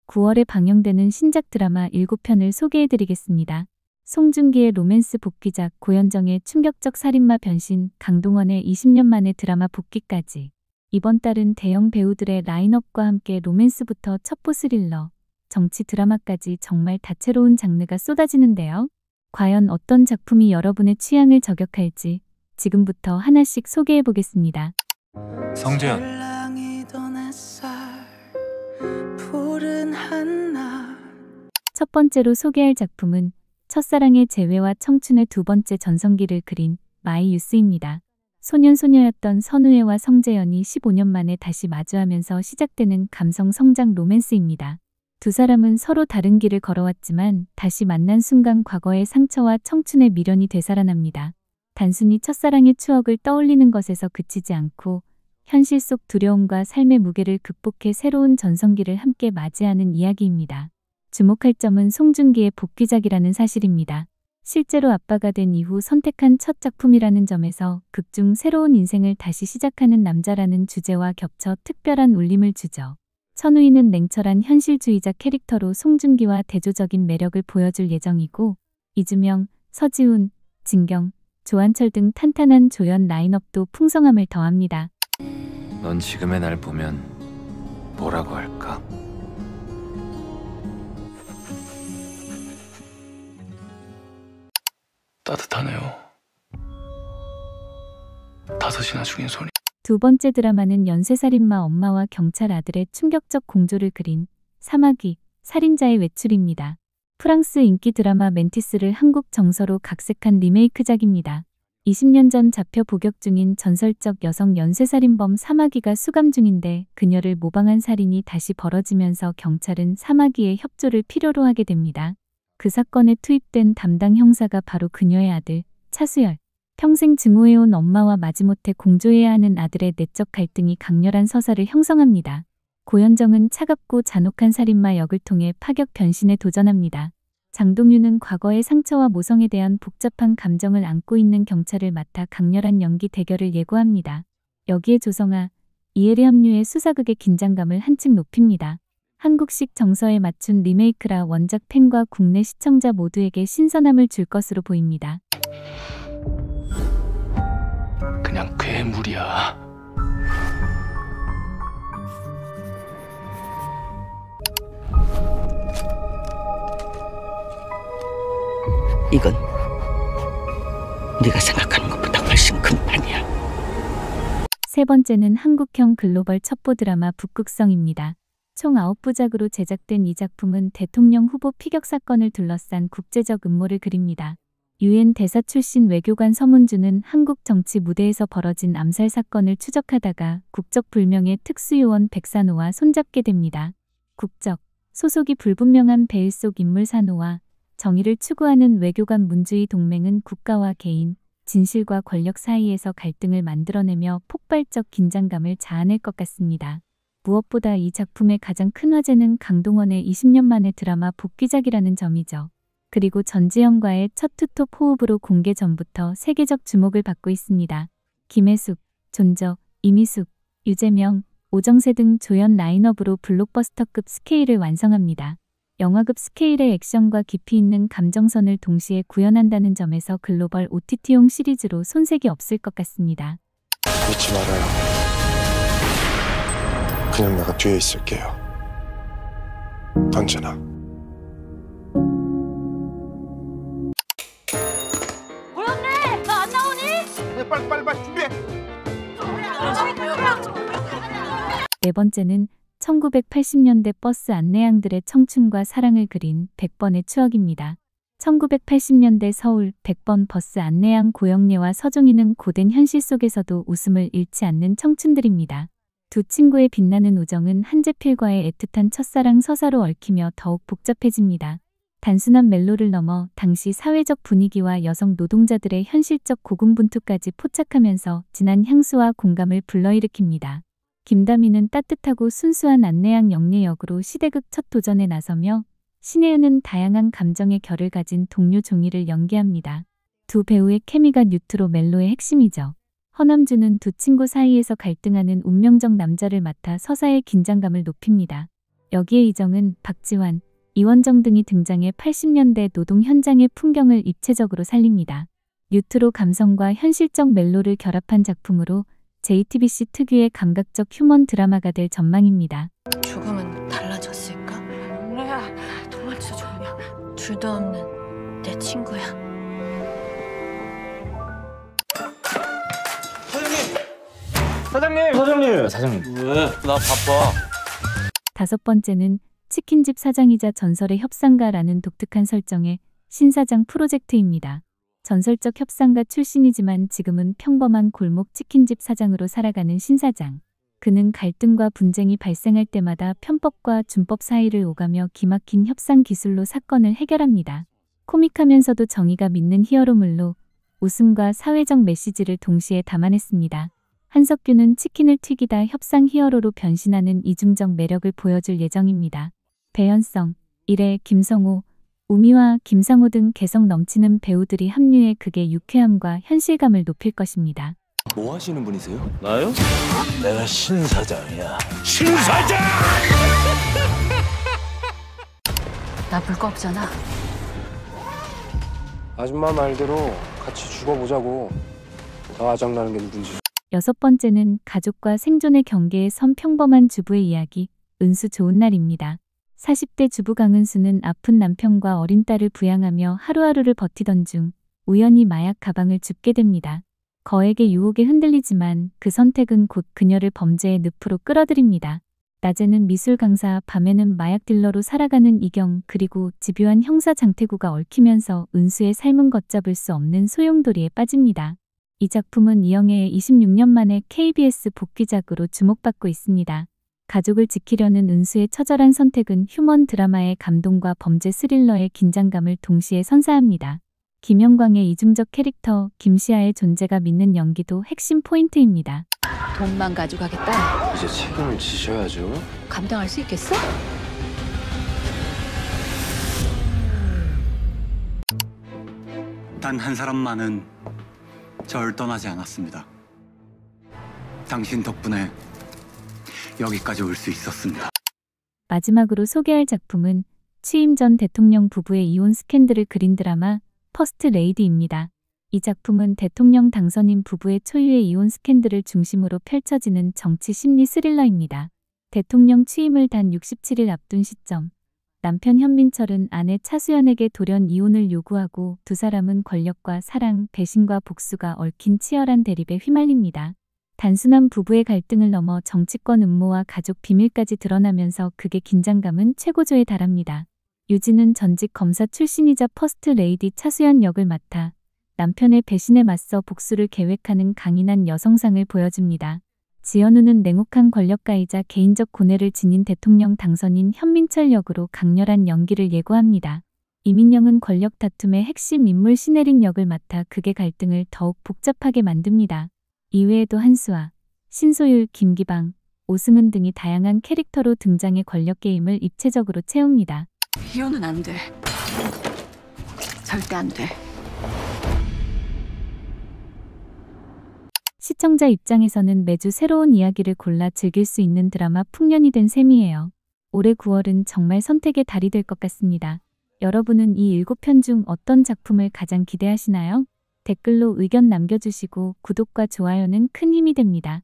9월에 방영되는 신작 드라마 7편을 소개해드리겠습니다. 송중기의 로맨스 복귀작, 고현정의 충격적 살인마 변신, 강동원의 20년 만에 드라마 복귀까지. 이번 달은 대형 배우들의 라인업과 함께 로맨스부터 첩보 스릴러, 정치 드라마까지 정말 다채로운 장르가 쏟아지는데요. 과연 어떤 작품이 여러분의 취향을 저격할지 지금부터 하나씩 소개해보겠습니다. 성재현. 첫 번째로 소개할 작품은 첫사랑의 재회와 청춘의 두 번째 전성기를 그린 마이 유스입니다. 소년소녀였던 선우혜와 성재현이 15년 만에 다시 마주하면서 시작되는 감성 성장 로맨스입니다. 두 사람은 서로 다른 길을 걸어왔지만 다시 만난 순간 과거의 상처와 청춘의 미련이 되살아납니다. 단순히 첫사랑의 추억을 떠올리는 것에서 그치지 않고 현실 속 두려움과 삶의 무게를 극복해 새로운 전성기를 함께 맞이하는 이야기입니다. 주목할 점은 송중기의 복귀작이라는 사실입니다. 실제로 아빠가 된 이후 선택한 첫 작품이라는 점에서 극중 새로운 인생을 다시 시작하는 남자라는 주제와 겹쳐 특별한 울림을 주죠. 천우희는 냉철한 현실주의자 캐릭터로 송중기와 대조적인 매력을 보여줄 예정이고, 이주명, 서지훈, 진경, 조한철 등 탄탄한 조연 라인업도 풍성함을 더합니다. 넌 지금의 날 보면 뭐라고 할까? 따뜻하네요. 5시나 죽인 소리. 두 번째 드라마는 연쇄살인마 엄마와 경찰 아들의 충격적 공조를 그린 사마귀, 살인자의 외출입니다. 프랑스 인기 드라마 멘티스를 한국 정서로 각색한 리메이크작입니다. 20년 전 잡혀 복역 중인 전설적 여성 연쇄살인범 사마귀가 수감 중인데 그녀를 모방한 살인이 다시 벌어지면서 경찰은 사마귀의 협조를 필요로 하게 됩니다. 그 사건에 투입된 담당 형사가 바로 그녀의 아들, 차수열. 평생 증오해온 엄마와 마지못해 공조해야 하는 아들의 내적 갈등이 강렬한 서사를 형성합니다. 고현정은 차갑고 잔혹한 살인마 역을 통해 파격 변신에 도전합니다. 장동윤은 과거의 상처와 모성에 대한 복잡한 감정을 안고 있는 경찰을 맡아 강렬한 연기 대결을 예고합니다. 여기에 조성아, 이혜리 합류의 수사극의 긴장감을 한층 높입니다. 한국식 정서에 맞춘 리메이크라 원작 팬과 국내 시청자 모두에게 신선함을 줄 것으로 보입니다. 그냥 괴물이야. 이건 네가 생각하는 것보다 훨씬 큰 판이야. 세 번째는 한국형 글로벌 첩보 드라마 북극성입니다. 총 9부작으로 제작된 이 작품은 대통령 후보 피격 사건을 둘러싼 국제적 음모를 그립니다. 유엔 대사 출신 외교관 서문주는 한국 정치 무대에서 벌어진 암살 사건을 추적하다가 국적 불명의 특수요원 백산호와 손잡게 됩니다. 국적, 소속이 불분명한 베일 속 인물 산호와 정의를 추구하는 외교관 문주의 동맹은 국가와 개인, 진실과 권력 사이에서 갈등을 만들어내며 폭발적 긴장감을 자아낼 것 같습니다. 무엇보다 이 작품의 가장 큰 화제는 강동원의 20년 만의 드라마 복귀작이라는 점이죠. 그리고 전지현과의 첫 투톱 호흡으로 공개 전부터 세계적 주목을 받고 있습니다. 김혜숙, 존저, 이미숙, 유재명, 오정세 등 조연 라인업으로 블록버스터급 스케일을 완성합니다. 영화급 스케일의 액션과 깊이 있는 감정선을 동시에 구현한다는 점에서 글로벌 OTT용 시리즈로 손색이 없을 것 같습니다. 믿지 말아요. 그냥 내가 뒤에 있을게요. 언제나. 고영래, 나 안 나오니? 네, 빨리 준비해. 네 번째는 1980년대 버스 안내양들의 청춘과 사랑을 그린 100번의 추억입니다. 1980년대 서울 100번 버스 안내양 고영래와 서종희는 고된 현실 속에서도 웃음을 잃지 않는 청춘들입니다. 두 친구의 빛나는 우정은 한재필과의 애틋한 첫사랑 서사로 얽히며 더욱 복잡해집니다. 단순한 멜로를 넘어 당시 사회적 분위기와 여성 노동자들의 현실적 고군분투까지 포착하면서 진한 향수와 공감을 불러일으킵니다. 김다미는 따뜻하고 순수한 안내양 영예 역으로 시대극 첫 도전에 나서며 신혜은은 다양한 감정의 결을 가진 동료 종이를 연기합니다. 두 배우의 케미가 뉴트로 멜로의 핵심이죠. 허남주는 두 친구 사이에서 갈등하는 운명적 남자를 맡아 서사의 긴장감을 높입니다. 여기에 이정은, 박지환, 이원정 등이 등장해 80년대 노동 현장의 풍경을 입체적으로 살립니다. 뉴트로 감성과 현실적 멜로를 결합한 작품으로 JTBC 특유의 감각적 휴먼 드라마가 될 전망입니다. 조금은 달라졌을까? 레야, 도망쳐 조냐. 둘도 없는 내 친구야. 사장님. 왜? 나 바빠. 다섯 번째는 치킨집 사장이자 전설의 협상가라는 독특한 설정의 신사장 프로젝트입니다. 전설적 협상가 출신이지만 지금은 평범한 골목 치킨집 사장으로 살아가는 신사장. 그는 갈등과 분쟁이 발생할 때마다 편법과 준법 사이를 오가며 기막힌 협상 기술로 사건을 해결합니다. 코믹하면서도 정의가 믿는 히어로물로 웃음과 사회적 메시지를 동시에 담아냈습니다. 한석규는 치킨을 튀기다 협상 히어로로 변신하는 이중적 매력을 보여줄 예정입니다. 배현성, 이래, 김성호, 우미와 김상호 등 개성 넘치는 배우들이 합류해 극의 유쾌함과 현실감을 높일 것입니다. 뭐 하시는 분이세요? 나요? 내가 신사장이야. 나 볼 거 없잖아. 아줌마 말대로 같이 죽어보자고. 더 아장나는 게 누군지. 여섯 번째는 가족과 생존의 경계에 선 평범한 주부의 이야기, 은수 좋은 날입니다. 40대 주부 강은수는 아픈 남편과 어린 딸을 부양하며 하루하루를 버티던 중 우연히 마약 가방을 줍게 됩니다. 거액의 유혹에 흔들리지만 그 선택은 곧 그녀를 범죄의 늪으로 끌어들입니다. 낮에는 미술 강사, 밤에는 마약 딜러로 살아가는 이경, 그리고 집요한 형사 장태구가 얽히면서 은수의 삶은 걷잡을 수 없는 소용돌이에 빠집니다. 이 작품은 이영애의 26년 만에 KBS 복귀작으로 주목받고 있습니다. 가족을 지키려는 은수의 처절한 선택은 휴먼 드라마의 감동과 범죄 스릴러의 긴장감을 동시에 선사합니다. 김영광의 이중적 캐릭터, 김시아의 존재가 믿는 연기도 핵심 포인트입니다. 돈만 가져가겠다. 이제 책임을 지셔야죠. 감당할 수 있겠어? 단 한 사람만은 절 떠나지 않았습니다. 당신 덕분에 여기까지 올 수 있었습니다. 마지막으로 소개할 작품은 취임 전 대통령 부부의 이혼 스캔들을 그린 드라마 퍼스트 레이디입니다. 이 작품은 대통령 당선인 부부의 초유의 이혼 스캔들을 중심으로 펼쳐지는 정치 심리 스릴러입니다. 대통령 취임을 단 67일 앞둔 시점, 남편 현민철은 아내 차수연에게 돌연 이혼을 요구하고 두 사람은 권력과 사랑, 배신과 복수가 얽힌 치열한 대립에 휘말립니다. 단순한 부부의 갈등을 넘어 정치권 음모와 가족 비밀까지 드러나면서 극의 긴장감은 최고조에 달합니다. 유진은 전직 검사 출신이자 퍼스트 레이디 차수연 역을 맡아 남편의 배신에 맞서 복수를 계획하는 강인한 여성상을 보여줍니다. 지연우는 냉혹한 권력가이자 개인적 고뇌를 지닌 대통령 당선인 현민철 역으로 강렬한 연기를 예고합니다. 이민영은 권력 다툼의 핵심 인물 신혜린 역을 맡아 극의 갈등을 더욱 복잡하게 만듭니다. 이외에도 한수아, 신소율, 김기방, 오승은 등이 다양한 캐릭터로 등장해 권력 게임을 입체적으로 채웁니다. 이혼은 안 돼. 절대 안 돼. 시청자 입장에서는 매주 새로운 이야기를 골라 즐길 수 있는 드라마 풍년이 된 셈이에요. 올해 9월은 정말 선택의 달이 될 것 같습니다. 여러분은 이 7편 중 어떤 작품을 가장 기대하시나요? 댓글로 의견 남겨주시고 구독과 좋아요는 큰 힘이 됩니다.